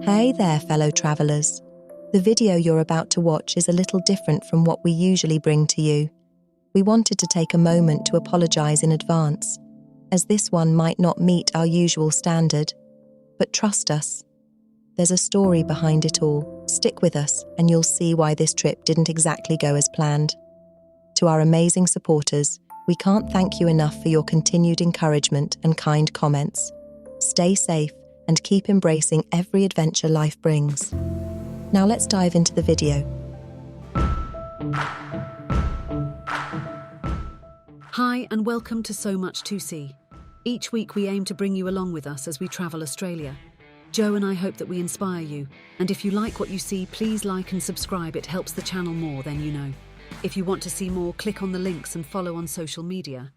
Hey there, fellow travelers. The video you're about to watch is a little different from what we usually bring to you. We wanted to take a moment to apologize in advance, as this one might not meet our usual standard. But trust us, there's a story behind it all. Stick with us and you'll see why this trip didn't exactly go as planned. To our amazing supporters, we can't thank you enough for your continued encouragement and kind comments. Stay safe and keep embracing every adventure life brings. Now let's dive into the video. Hi and welcome to So Much to See. Each week we aim to bring you along with us as we travel Australia. Joe and I hope that we inspire you, and if you like what you see, please like and subscribe. It helps the channel more than you know. If you want to see more, click on the links and follow on social media.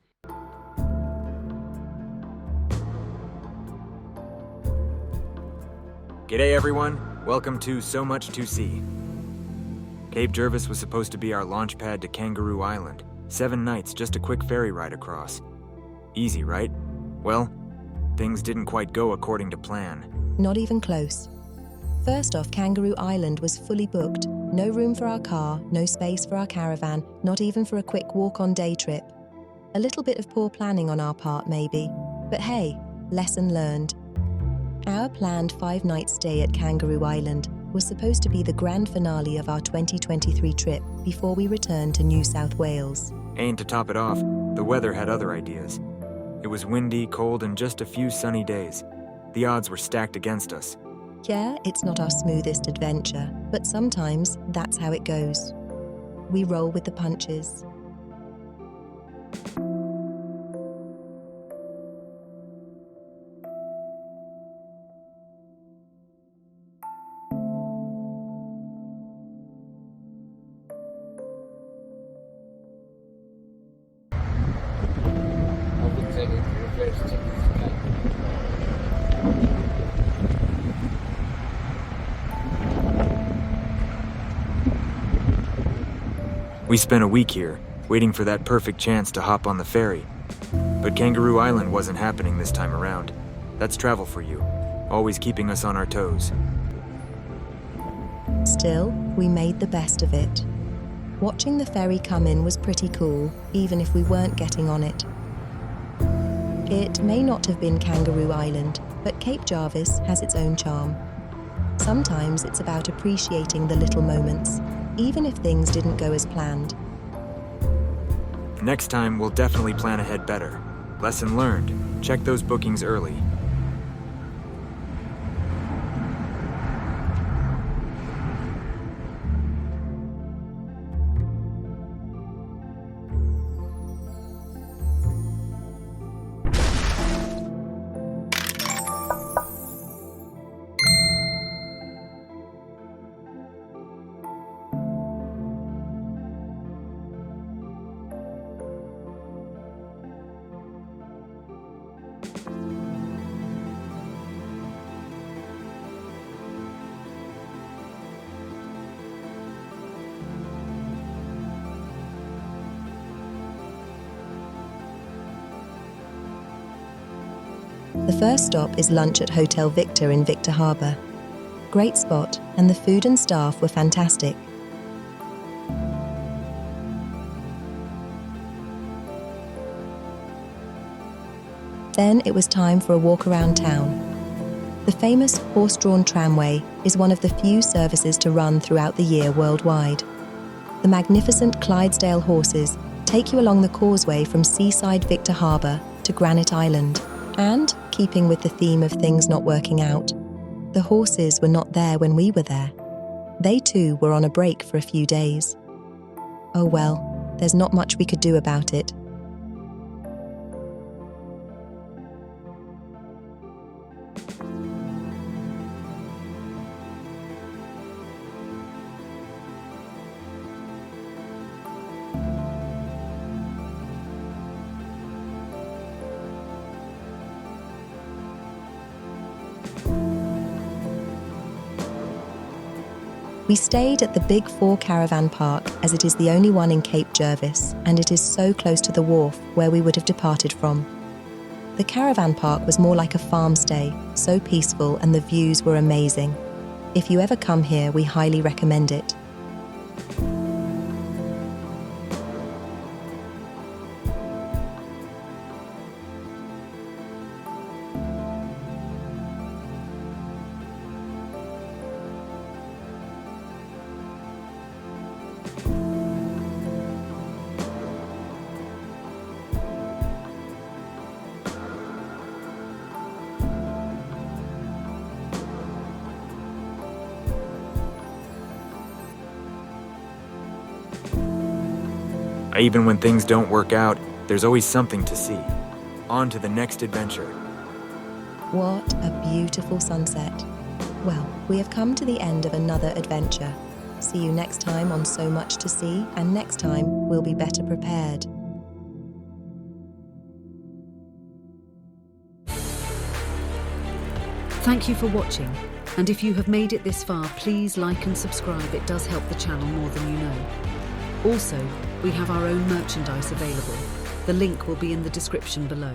G'day everyone, welcome to So Much to See. Cape Jervis was supposed to be our launch pad to Kangaroo Island. 7 nights, just a quick ferry ride across. Easy, right? Well, things didn't quite go according to plan. Not even close. First off, Kangaroo Island was fully booked. No room for our car, no space for our caravan, not even for a quick walk-on day trip. A little bit of poor planning on our part, maybe. But hey, lesson learned. Our planned 5-night stay at Kangaroo Island was supposed to be the grand finale of our 2023 trip before we returned to New South Wales. And to top it off, the weather had other ideas. It was windy, cold, and just a few sunny days. The odds were stacked against us. Yeah, it's not our smoothest adventure, but sometimes that's how it goes. We roll with the punches. We spent a week here, waiting for that perfect chance to hop on the ferry. But Kangaroo Island wasn't happening this time around. That's travel for you, always keeping us on our toes. Still, we made the best of it. Watching the ferry come in was pretty cool, even if we weren't getting on it. It may not have been Kangaroo Island, but Cape Jervis has its own charm. Sometimes it's about appreciating the little moments, even if things didn't go as planned. Next time, we'll definitely plan ahead better. Lesson learned, check those bookings early. The first stop is lunch at Hotel Victor in Victor Harbour. Great spot, and the food and staff were fantastic. Then it was time for a walk around town. The famous horse-drawn tramway is one of the few services to run throughout the year worldwide. The magnificent Clydesdale horses take you along the causeway from seaside Victor Harbour to Granite Island. And, keeping with the theme of things not working out, the horses were not there when we were there. They too were on a break for a few days. Oh well, there's not much we could do about it. We stayed at the Big 4 Caravan Park as it is the only one in Cape Jervis, and it is so close to the wharf where we would have departed from. The caravan park was more like a farm stay, so peaceful and the views were amazing. If you ever come here, we highly recommend it. Even when things don't work out, there's always something to see. On to the next adventure. What a beautiful sunset. Well, we have come to the end of another adventure. See you next time on So Much to See, and next time we'll be better prepared. Thank you for watching, and if you have made it this far, please like and subscribe. It does help the channel more than you know. Also, we have our own merchandise available. The link will be in the description below.